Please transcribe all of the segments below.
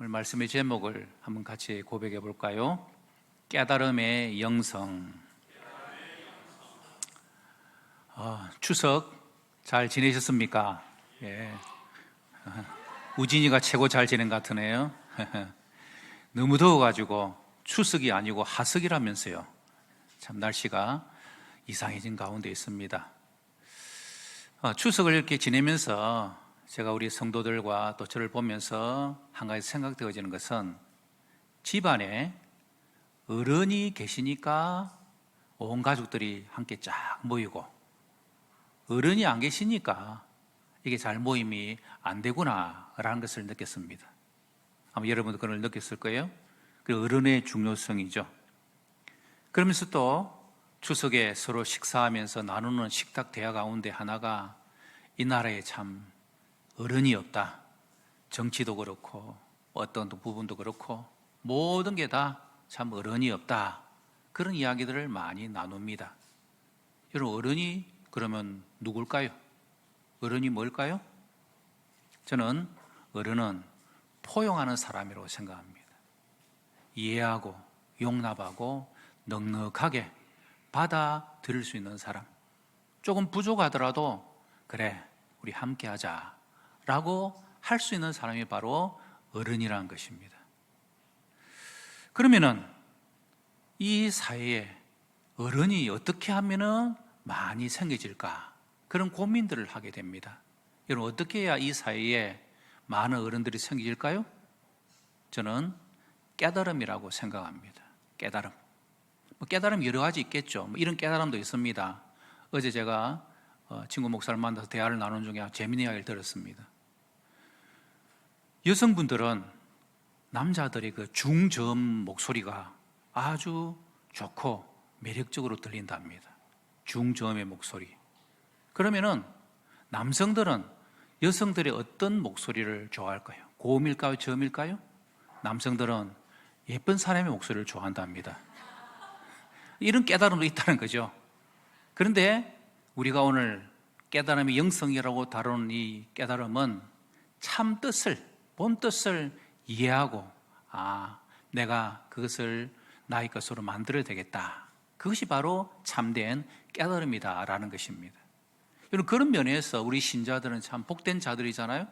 오늘 말씀의 제목을 한번 같이 고백해 볼까요? 깨달음의 영성. 추석 잘 지내셨습니까? 예. 우진이가 최고 잘 지낸 것 같으네요. 너무 더워가지고 추석이 아니고 하석이라면서요. 참 날씨가 이상해진 가운데 있습니다. 추석을 이렇게 지내면서 제가 우리 성도들과 또 저를 보면서 한 가지 생각되어지는 것은 집안에 어른이 계시니까 온 가족들이 함께 쫙 모이고 어른이 안 계시니까 이게 잘 모임이 안 되구나라는 것을 느꼈습니다. 아마 여러분도 그걸 느꼈을 거예요. 그 어른의 중요성이죠. 그러면서 또 추석에 서로 식사하면서 나누는 식탁 대화 가운데 하나가 이 나라에 참 어른이 없다. 정치도 그렇고 어떤 부분도 그렇고 모든 게 다 참 어른이 없다. 그런 이야기들을 많이 나눕니다. 여러분, 어른이 그러면 누굴까요? 어른이 뭘까요? 저는 어른은 포용하는 사람이라고 생각합니다. 이해하고 용납하고 넉넉하게 받아들일 수 있는 사람. 조금 부족하더라도 그래, 우리 함께 하자 라고 할 수 있는 사람이 바로 어른이라는 것입니다. 그러면은 이 사회에 어른이 어떻게 하면은 많이 생겨질까? 그런 고민들을 하게 됩니다. 여러분, 어떻게 해야 이 사회에 많은 어른들이 생겨질까요? 저는 깨달음이라고 생각합니다. 깨달음. 깨달음 여러 가지 있겠죠. 이런 깨달음도 있습니다. 어제 제가 친구 목사를 만나서 대화를 나눈 중에 재미있는 이야기를 들었습니다. 여성분들은 남자들의 그 중저음 목소리가 아주 좋고 매력적으로 들린답니다. 중저음의 목소리. 그러면은 남성들은 여성들의 어떤 목소리를 좋아할까요? 고음일까요? 저음일까요? 남성들은 예쁜 사람의 목소리를 좋아한답니다. 이런 깨달음도 있다는 거죠. 그런데 우리가 오늘 깨달음의 영성이라고 다루는 이 깨달음은 참 뜻을, 본 뜻을 이해하고 내가 그것을 나의 것으로 만들어야 되겠다. 그것이 바로 참된 깨달음이다라는 것입니다. 여러분, 그런 면에서 우리 신자들은 참 복된 자들이잖아요.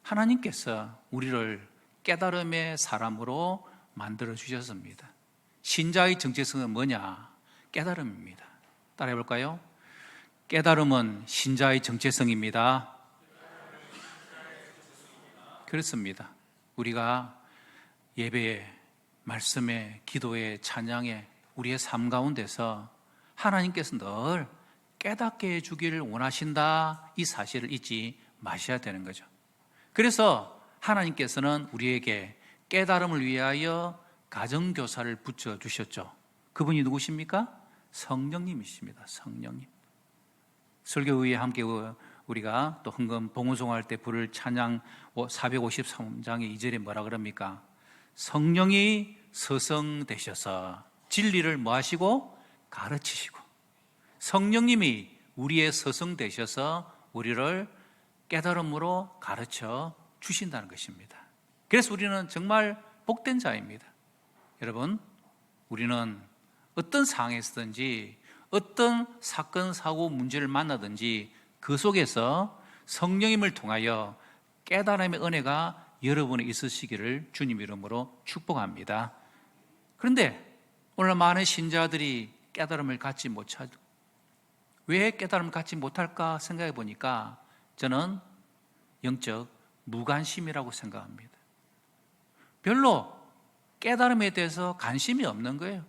하나님께서 우리를 깨달음의 사람으로 만들어 주셨습니다. 신자의 정체성은 뭐냐? 깨달음입니다. 따라해 볼까요? 깨달음은 신자의 정체성입니다. 그렇습니다. 우리가 예배에, 말씀에, 기도에, 찬양에 우리의 삶 가운데서 하나님께서 늘 깨닫게 해주기를 원하신다, 이 사실을 잊지 마셔야 되는 거죠. 그래서 하나님께서는 우리에게 깨달음을 위하여 가정교사를 붙여주셨죠. 그분이 누구십니까? 성령님이십니다. 성령님. 설교회에 함께 우리가 또 헌금 봉헌송할 때 부를 찬양 453장의 2절에 뭐라 그럽니까? 성령이 서성되셔서 진리를 뭐 하시고? 가르치시고. 성령님이 우리의 서성되셔서 우리를 깨달음으로 가르쳐 주신다는 것입니다. 그래서 우리는 정말 복된 자입니다. 여러분, 우리는 어떤 상황에서든지 어떤 사건, 사고, 문제를 만나든지 그 속에서 성령님을 통하여 깨달음의 은혜가 여러분에 있으시기를 주님 이름으로 축복합니다. 그런데 오늘 많은 신자들이 깨달음을 갖지 못하죠. 왜 깨달음을 갖지 못할까 생각해 보니까 저는 영적 무관심이라고 생각합니다. 별로 깨달음에 대해서 관심이 없는 거예요.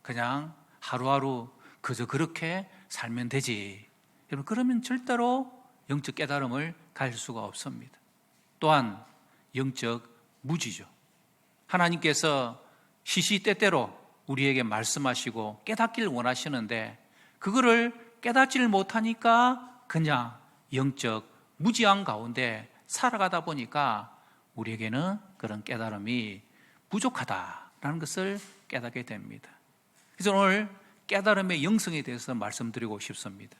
그냥 하루하루 그저 그렇게 살면 되지. 여러분, 그러면 절대로 영적 깨달음을 가질 수가 없습니다. 또한 영적 무지죠. 하나님께서 시시때때로 우리에게 말씀하시고 깨닫기를 원하시는데 그거를 깨닫지를 못하니까 그냥 영적 무지한 가운데 살아가다 보니까 우리에게는 그런 깨달음이 부족하다라는 것을 깨닫게 됩니다. 그래서 오늘 깨달음의 영성에 대해서 말씀드리고 싶습니다.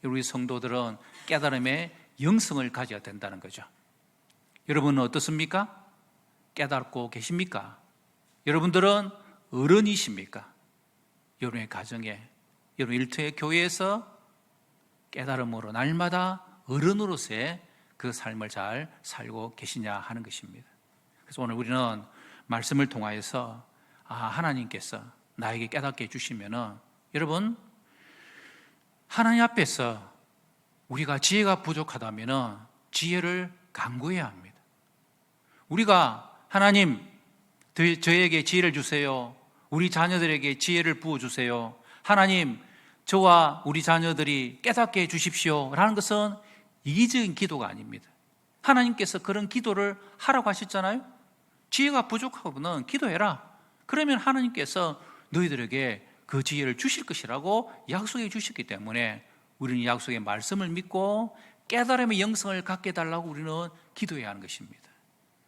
우리 성도들은 깨달음의 영성을 가져야 된다는 거죠. 여러분은 어떻습니까? 깨닫고 계십니까? 여러분들은 어른이십니까? 여러분의 가정에, 여러분 일터의 교회에서 깨달음으로 날마다 어른으로서의 그 삶을 잘 살고 계시냐 하는 것입니다. 그래서 오늘 우리는 말씀을 통하여서 하나님께서 나에게 깨닫게 해주시면은, 여러분 하나님 앞에서 우리가 지혜가 부족하다면은 지혜를 간구해야 합니다. 우리가 하나님, 저에게 지혜를 주세요. 우리 자녀들에게 지혜를 부어주세요. 하나님, 저와 우리 자녀들이 깨닫게 해주십시오 라는 것은 이기적인 기도가 아닙니다. 하나님께서 그런 기도를 하라고 하셨잖아요. 지혜가 부족하거든 기도해라. 그러면 하나님께서 너희들에게 그 지혜를 주실 것이라고 약속해 주셨기 때문에 우리는 약속의 말씀을 믿고 깨달음의 영성을 갖게 해달라고 우리는 기도해야 하는 것입니다.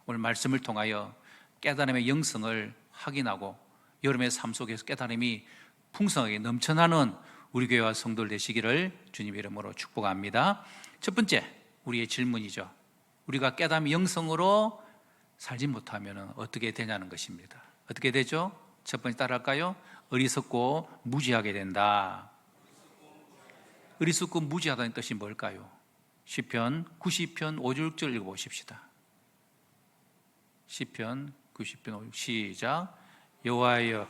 오늘 말씀을 통하여 깨달음의 영성을 확인하고 여러분의 삶 속에서 깨달음이 풍성하게 넘쳐나는 우리 교회와 성도들 되시기를 주님의 이름으로 축복합니다. 첫 번째, 우리의 질문이죠. 우리가 깨달음의 영성으로 살지 못하면 어떻게 되냐는 것입니다. 어떻게 되죠? 첫 번째 따라할까요? 어리석고 무지하게 된다. 어리석고 무지하다는 뜻이 뭘까요? 시편 90편 5절 6절 읽어보십시다. 시편 90편 5절 시작. 여호와여,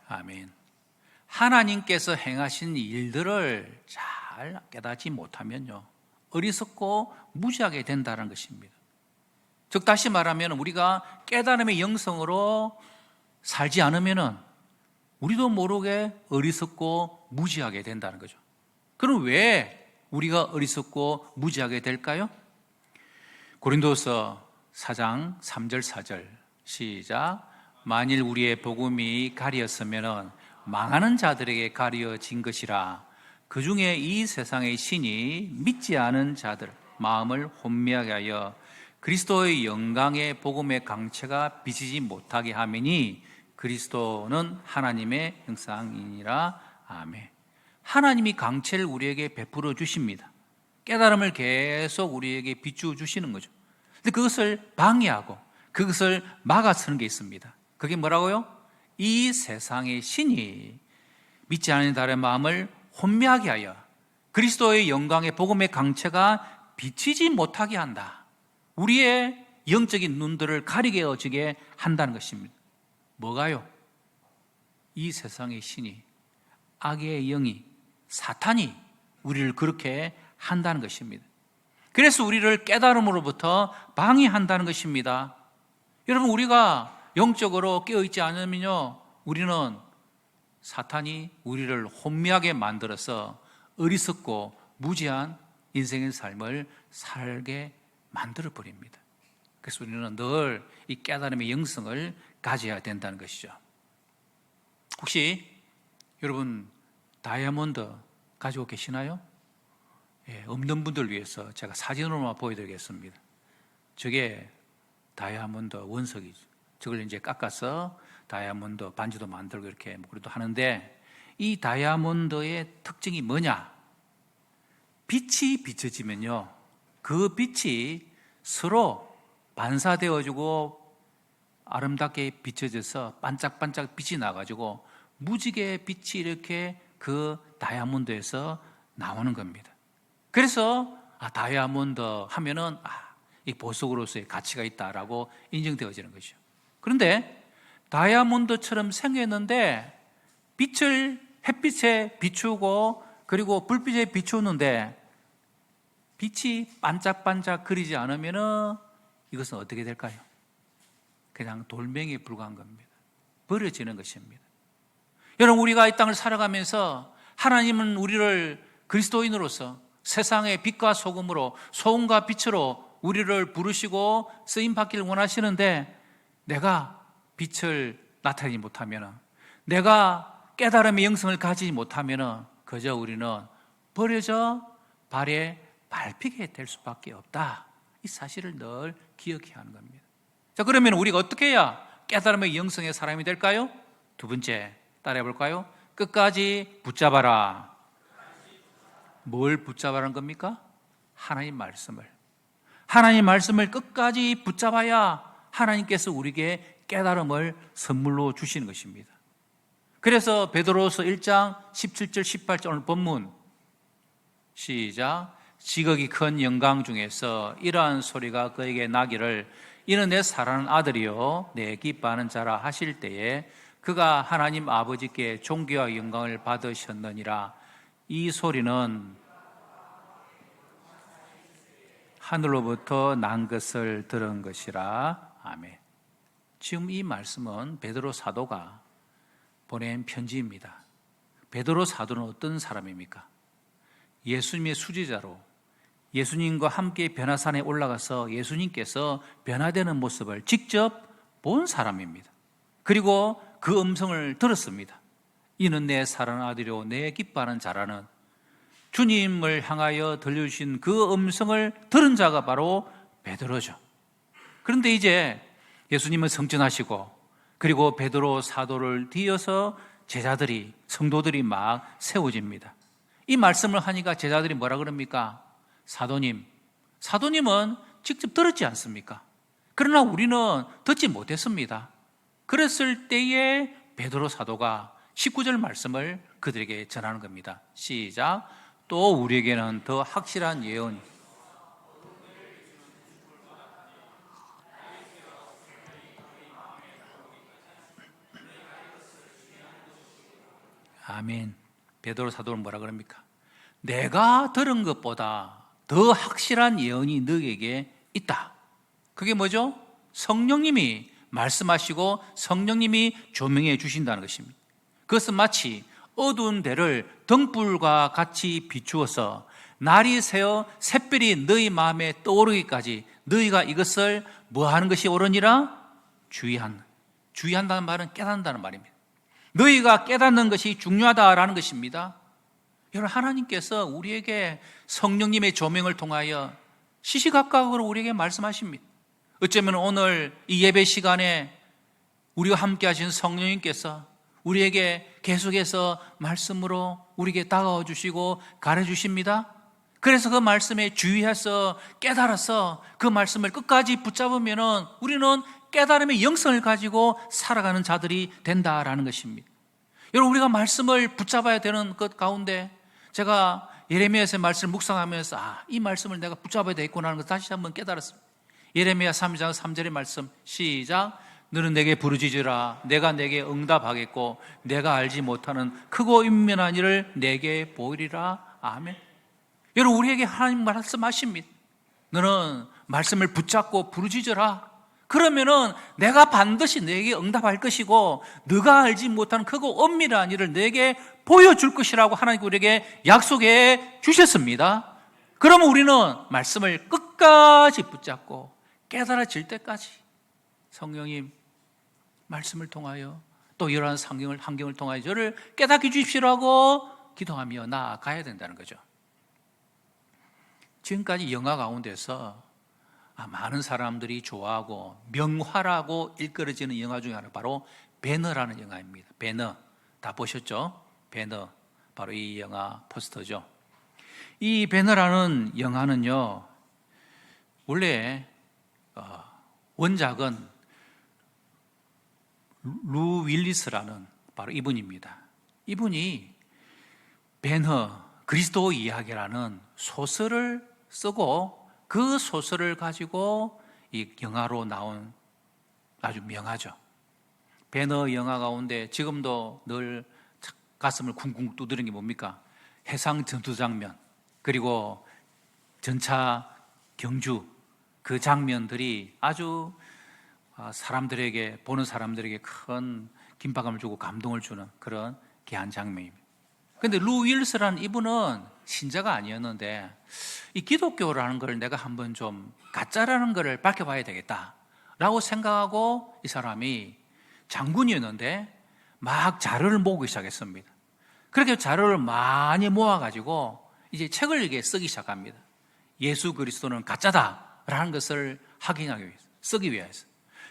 아멘. 하나님께서 행하신 일들을 잘 깨닫지 못하면요, 어리석고 무지하게 된다는 것입니다. 즉 다시 말하면 우리가 깨달음의 영성으로 살지 않으면 우리도 모르게 어리석고 무지하게 된다는 거죠. 그럼 왜 우리가 어리석고 무지하게 될까요? 고린도서 4장 3절 4절 시작. 만일 우리의 복음이 가리었으면 망하는 자들에게 가려진 것이라. 그 중에 이 세상의 신이 믿지 않은 자들 마음을 혼미하게 하여 그리스도의 영광의 복음의 강체가 비치지 못하게 하매니 그리스도는 하나님의 형상이니라. 아멘. 하나님이 강체를 우리에게 베풀어 주십니다. 깨달음을 계속 우리에게 비추어 주시는 거죠. 근데 그것을 방해하고 그것을 막아서는 게 있습니다. 그게 뭐라고요? 이 세상의 신이 믿지 않는 자의 마음을 혼미하게 하여 그리스도의 영광의 복음의 강체가 비치지 못하게 한다. 우리의 영적인 눈들을 가리게 해지게 한다는 것입니다. 뭐가요? 이 세상의 신이, 악의 영이, 사탄이 우리를 그렇게 한다는 것입니다. 그래서 우리를 깨달음으로부터 방해한다는 것입니다. 여러분, 우리가 영적으로 깨어있지 않으면요, 우리는 사탄이 우리를 혼미하게 만들어서 어리석고 무지한 인생의 삶을 살게 만들어버립니다. 그래서 우리는 늘 이 깨달음의 영성을 가져야 된다는 것이죠. 혹시 여러분 다이아몬드 가지고 계시나요? 예, 없는 분들 위해서 제가 사진으로만 보여드리겠습니다. 저게 다이아몬드 원석이죠. 저걸 이제 깎아서 다이아몬드 반지도 만들고 이렇게 그래도 하는데, 이 다이아몬드의 특징이 뭐냐? 빛이 비춰지면요, 그 빛이 서로 반사되어지고 아름답게 비춰져서 반짝반짝 빛이 나가지고 무지개 빛이 이렇게 그 다이아몬드에서 나오는 겁니다. 그래서 다이아몬드 하면은 이 보석으로서의 가치가 있다라고 인정되어지는 것이죠. 그런데 다이아몬드처럼 생겼는데 빛을 햇빛에 비추고 그리고 불빛에 비추는데 빛이 반짝반짝 그리지 않으면 이것은 어떻게 될까요? 그냥 돌멩이에 불과한 겁니다. 버려지는 것입니다. 여러분, 우리가 이 땅을 살아가면서 하나님은 우리를 그리스도인으로서 세상의 빛과 소금으로, 소금과 빛으로 우리를 부르시고 쓰임받기를 원하시는데, 내가 빛을 나타내지 못하면, 내가 깨달음의 영성을 가지지 못하면 그저 우리는 버려져 발에 밟히게 될 수밖에 없다. 이 사실을 늘 기억해야 하는 겁니다. 자, 그러면 우리가 어떻게 해야 깨달음의 영성의 사람이 될까요? 두 번째 따라해 볼까요? 끝까지 붙잡아라. 뭘 붙잡아라는 겁니까? 하나님 말씀을. 하나님 말씀을 끝까지 붙잡아야 하나님께서 우리에게 깨달음을 선물로 주시는 것입니다. 그래서 베드로서 1장 17절 18절 오늘 본문 시작. 지극히 큰 영광 중에서 이러한 소리가 그에게 나기를 이는 내 사랑하는 아들이요 내 기뻐하는 자라 하실 때에 그가 하나님 아버지께 존귀와 영광을 받으셨느니라. 이 소리는 하늘로부터 난 것을 들은 것이라. 아멘. 지금 이 말씀은 베드로 사도가 보낸 편지입니다. 베드로 사도는 어떤 사람입니까? 예수님의 수제자로 예수님과 함께 변화산에 올라가서 예수님께서 변화되는 모습을 직접 본 사람입니다. 그리고 그 음성을 들었습니다. 이는 내 사랑하는 아들이요 내 기뻐하는 자라는 주님을 향하여 들려주신 그 음성을 들은 자가 바로 베드로죠. 그런데 이제 예수님은 성전하시고 그리고 베드로 사도를 뒤어서 제자들이 성도들이 막 세워집니다. 이 말씀을 하니까 제자들이 뭐라 그럽니까? 사도님은 직접 들었지 않습니까? 그러나 우리는 듣지 못했습니다. 그랬을 때에 베드로 사도가 19절 말씀을 그들에게 전하는 겁니다. 시작. 또 우리에게는 더 확실한 예언이 아멘. 베드로 사도는 뭐라 그럽니까? 내가 들은 것보다 더 확실한 예언이 너에게 있다. 그게 뭐죠? 성령님이 말씀하시고 성령님이 조명해 주신다는 것입니다. 그것은 마치 어두운 데를 등불과 같이 비추어서 날이 새어 샛별이 너희 마음에 떠오르기까지 너희가 이것을 뭐 하는 것이 옳으니라? 주의한다는 말은 깨닫는다는 말입니다. 너희가 깨닫는 것이 중요하다라는 것입니다. 여러분, 하나님께서 우리에게 성령님의 조명을 통하여 시시각각으로 우리에게 말씀하십니다. 어쩌면 오늘 이 예배 시간에 우리와 함께 하신 성령님께서 우리에게 계속해서 말씀으로 우리에게 다가와 주시고 가르쳐 주십니다. 그래서 그 말씀에 주의해서 깨달아서 그 말씀을 끝까지 붙잡으면 우리는 깨달음의 영성을 가지고 살아가는 자들이 된다라는 것입니다. 여러분, 우리가 말씀을 붙잡아야 되는 것 가운데 제가 예레미야서의 말씀을 묵상하면서 이 말씀을 내가 붙잡아야 되겠구나 하는 걸 다시 한번 깨달았습니다. 예레미야 3장 3절의 말씀 시작. 너는 내게 부르짖으라. 내가 내게 응답하겠고 내가 알지 못하는 크고 임면한 일을 내게 보이리라. 아멘. 여러분, 우리에게 하나님 말씀하십니다. 너는 말씀을 붙잡고 부르짖으라. 그러면은 내가 반드시 너에게 응답할 것이고 네가 알지 못하는 크고 엄밀한 일을 너에게 보여줄 것이라고 하나님 우리에게 약속해 주셨습니다. 그러면 우리는 말씀을 끝까지 붙잡고 깨달아질 때까지 성령님 말씀을 통하여 또 이러한 환경을 통하여 저를 깨닫게 주십시오라고 기도하며 나아가야 된다는 거죠. 지금까지 영화 가운데서 많은 사람들이 좋아하고 명화라고 일컬어지는 영화 중에 하나 바로 배너라는 영화입니다. 배너 다 보셨죠? 배너 바로 이 영화 포스터죠. 이 배너라는 영화는요 원래 원작은 루 윌리스라는 바로 이분입니다. 이분이 배너 그리스도 이야기라는 소설을 쓰고 그 소설을 가지고 이 영화로 나온 아주 명화죠. 배너 영화 가운데 지금도 늘 가슴을 쿵쿵 두드리는 게 뭡니까? 해상 전투 장면 그리고 전차 경주 그 장면들이 아주 사람들에게 보는 사람들에게 큰 긴박감을 주고 감동을 주는 그런 귀한 장면입니다. 그런데 루 윌스라는 이분은 신자가 아니었는데 이 기독교라는 걸 내가 한번 좀 가짜라는 걸 밝혀봐야 되겠다라고 생각하고 이 사람이 장군이었는데 막 자료를 모으기 시작했습니다. 그렇게 자료를 많이 모아가지고 이제 책을 이게 쓰기 시작합니다. 예수 그리스도는 가짜다라는 것을 확인하기 위해서 쓰기 위해서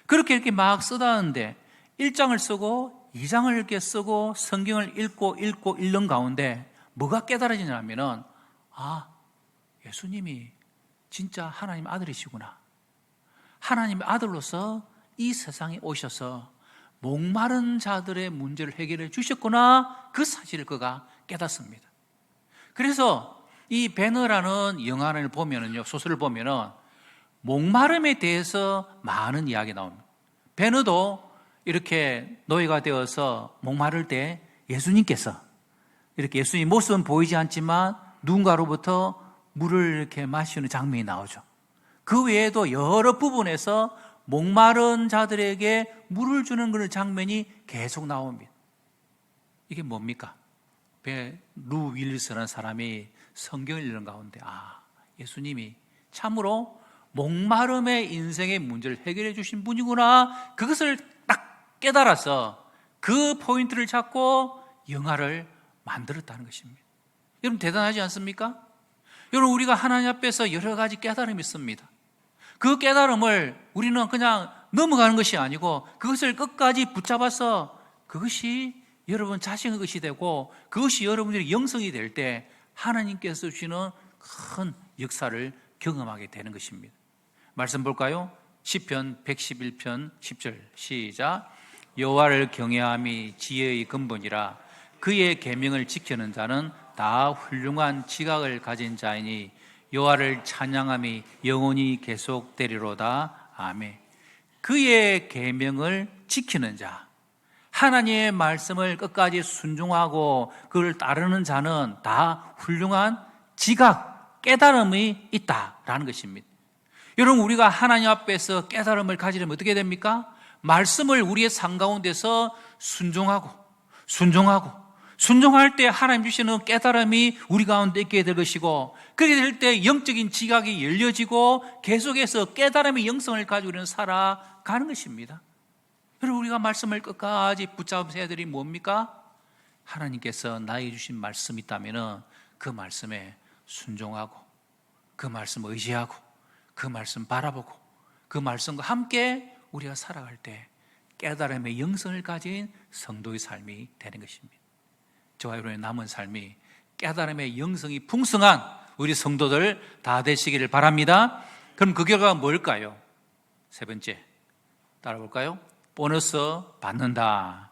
그렇게 이렇게 막 쓰다는데 1장을 쓰고 2장을 이렇게 쓰고 성경을 읽고 읽는 가운데 뭐가 깨달아지냐면은, 예수님이 진짜 하나님 아들이시구나. 하나님의 아들로서 이 세상에 오셔서 목마른 자들의 문제를 해결해 주셨구나. 그 사실을 그가 깨닫습니다. 그래서 이 배너라는 영화를 보면은요, 소설을 보면은 목마름에 대해서 많은 이야기 나옵니다. 배너도 이렇게 노예가 되어서 목마를 때 예수님께서 이렇게 예수님 모습은 보이지 않지만 누군가로부터 물을 이렇게 마시는 장면이 나오죠. 그 외에도 여러 부분에서 목마른 자들에게 물을 주는 그런 장면이 계속 나옵니다. 이게 뭡니까? 루 윌리스라는 사람이 성경을 읽는 가운데 예수님이 참으로 목마름의 인생의 문제를 해결해 주신 분이구나, 그것을 딱 깨달아서 그 포인트를 잡고 영화를 만들었다는 것입니다. 여러분 대단하지 않습니까? 여러분, 우리가 하나님 앞에서 여러 가지 깨달음이 있습니다. 그 깨달음을 우리는 그냥 넘어가는 것이 아니고 그것을 끝까지 붙잡아서 그것이 여러분 자신의 것이 되고 그것이 여러분들의 영성이 될 때 하나님께서 주시는 큰 역사를 경험하게 되는 것입니다. 말씀 볼까요? 시편 111편 10절 시작. 여호와를 경외함이 지혜의 근본이라 그의 계명을 지키는 자는 다 훌륭한 지각을 가진 자이니 여호와를 찬양함이 영원히 계속되리로다. 아멘. 그의 계명을 지키는 자, 하나님의 말씀을 끝까지 순종하고 그걸 따르는 자는 다 훌륭한 지각, 깨달음이 있다라는 것입니다. 여러분, 우리가 하나님 앞에서 깨달음을 가지려면 어떻게 됩니까? 말씀을 우리의 삶 가운데서 순종할 때 하나님 주시는 깨달음이 우리 가운데 있게 될 것이고, 그렇게 될 때 영적인 지각이 열려지고 계속해서 깨달음의 영성을 가지고 우리는 살아가는 것입니다. 여러분, 우리가 말씀을 끝까지 붙잡으면서 해야 될이 뭡니까? 하나님께서 나에게 주신 말씀이 있다면 그 말씀에 순종하고 그 말씀 의지하고 그 말씀 바라보고 그 말씀과 함께 우리가 살아갈 때 깨달음의 영성을 가진 성도의 삶이 되는 것입니다. 저와 여러분의 남은 삶이 깨달음의 영성이 풍성한 우리 성도들 다 되시기를 바랍니다. 그럼 그 결과가 뭘까요? 세 번째, 따라볼까요? 보너스 받는다.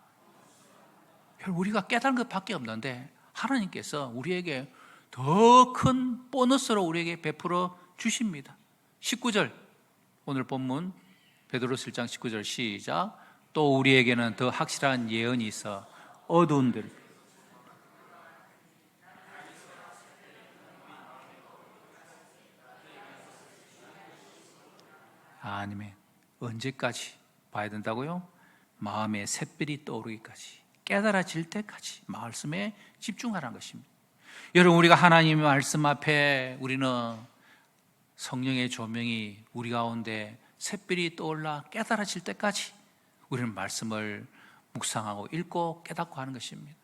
우리가 깨달은 것밖에 없는데 하나님께서 우리에게 더 큰 보너스로 우리에게 베풀어 주십니다. 19절, 오늘 본문 베드로서 1장 19절 시작. 또 우리에게는 더 확실한 예언이 있어 어두운 들 아니면 언제까지 봐야 된다고요? 마음에 샛별이 떠오르기까지, 깨달아질 때까지 말씀에 집중하라는 것입니다. 여러분, 우리가 하나님의 말씀 앞에 우리는 성령의 조명이 우리 가운데 샛별이 떠올라 깨달아질 때까지 우리는 말씀을 묵상하고 읽고 깨닫고 하는 것입니다.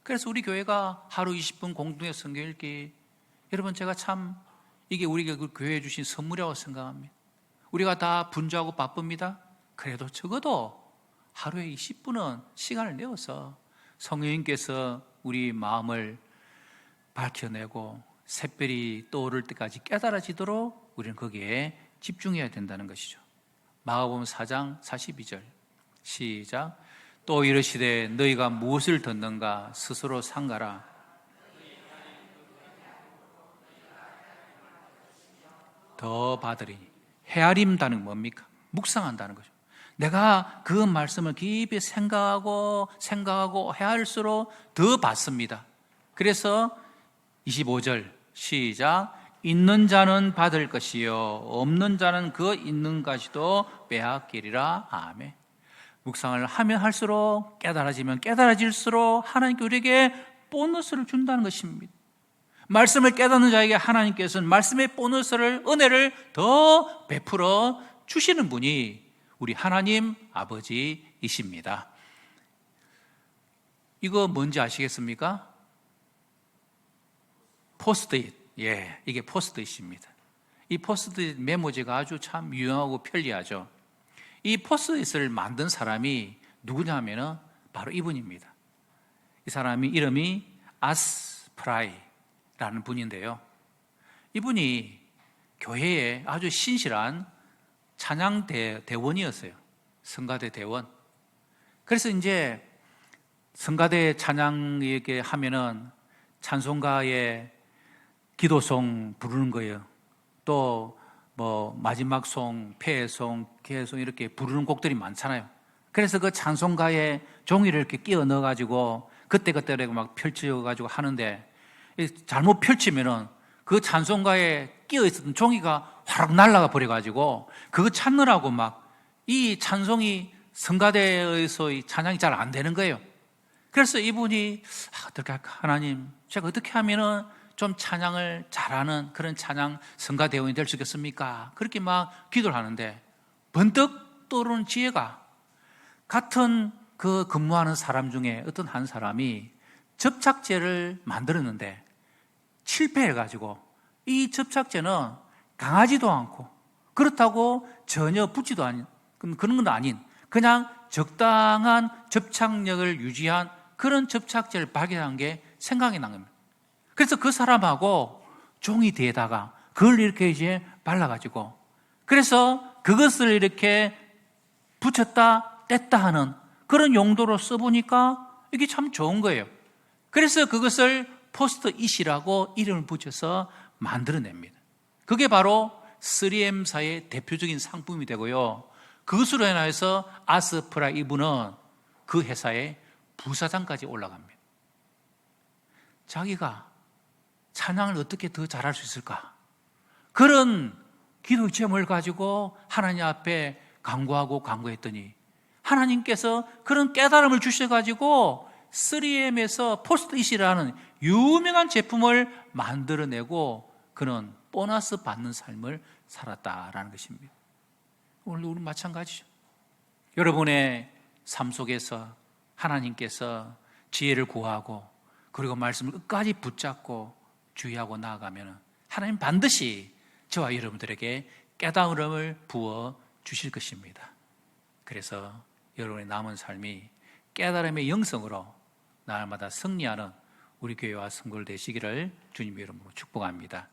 그래서 우리 교회가 하루 20분 공동의 성경 읽기, 여러분 제가 참 이게 우리 교회에 주신 선물이라고 생각합니다. 우리가 다 분주하고 바쁩니다. 그래도 적어도 하루에 20분은 시간을 내어서 성령님께서 우리 마음을 밝혀내고 샛별이 떠오를 때까지 깨달아지도록 우리는 거기에 집중해야 된다는 것이죠. 마가복음 4장 42절 시작. 또 이르시되 너희가 무엇을 듣는가 스스로 상가라. 더 받으리니. 헤아림다는 뭡니까? 묵상한다는 거죠. 내가 그 말씀을 깊이 생각하고 헤아릴수록 더 받습니다. 그래서 25절 시작. 있는 자는 받을 것이요 없는 자는 그 있는 것이도 빼앗기리라. 아멘. 묵상을 하면 할수록 깨달아지면 깨달아질수록 하나님께 우리에게 보너스를 준다는 것입니다. 말씀을 깨닫는 자에게 하나님께서는 말씀의 보너스를, 은혜를 더 베풀어 주시는 분이 우리 하나님 아버지이십니다. 이거 뭔지 아시겠습니까? 포스트잇. 이게 포스트잇입니다. 이 포스트잇 메모지가 아주 참 유용하고 편리하죠. 이 포스트잇을 만든 사람이 누구냐 하면은 바로 이분입니다. 이 사람이 이름이 아스프라이라는 분인데요. 이분이 교회에 아주 신실한 찬양 대원이었어요. 성가대 대원. 그래서 이제 성가대 찬양 얘기 하면은 찬송가에 기도송 부르는 거예요. 또 뭐 마지막 송, 폐송, 개송 이렇게 부르는 곡들이 많잖아요. 그래서 그 찬송가에 종이를 이렇게 끼워 넣어 가지고 그때그때 막 펼쳐 가지고 하는데 잘못 펼치면은 그 찬송가에 끼어 있었던 종이가 확 날아가 버려 가지고 그거 찾느라고 막 이 찬송이 성가대에서 이 찬양이 잘 안 되는 거예요. 그래서 이분이 어떻게 할까? 하나님, 제가 어떻게 하면은 좀 찬양을 잘하는 그런 찬양 성가대원이 될 수 있겠습니까? 그렇게 막 기도를 하는데 번뜩 떠오르는 지혜가, 같은 그 근무하는 사람 중에 어떤 한 사람이 접착제를 만들었는데 실패해가지고, 이 접착제는 강하지도 않고 그렇다고 전혀 붓지도 않은 그런 건 아닌 그냥 적당한 접착력을 유지한 그런 접착제를 발견한 게 생각이 난 겁니다. 그래서 그 사람하고 종이 뒤에다가 그걸 이렇게 이제 발라가지고, 그래서 그것을 이렇게 붙였다 뗐다 하는 그런 용도로 써보니까 이게 참 좋은 거예요. 그래서 그것을 포스트잇이라고 이름을 붙여서 만들어냅니다. 그게 바로 3M사의 대표적인 상품이 되고요. 그것으로 인해서 아스프라 이분은 그 회사의 부사장까지 올라갑니다. 자기가 찬양을 어떻게 더 잘할 수 있을까? 그런 기도의 제목을 가지고 하나님 앞에 간구했더니 하나님께서 그런 깨달음을 주셔가지고 3M에서 포스트잇이라는 유명한 제품을 만들어내고 그는 보너스 받는 삶을 살았다라는 것입니다. 오늘 우리 마찬가지죠. 여러분의 삶 속에서 하나님께서 지혜를 구하고 그리고 말씀을 끝까지 붙잡고 주의하고 나아가면 하나님 반드시 저와 여러분들에게 깨달음을 부어 주실 것입니다. 그래서 여러분의 남은 삶이 깨달음의 영성으로 날마다 승리하는 우리 교회와 성도들 되시기를 주님의 이름으로 축복합니다.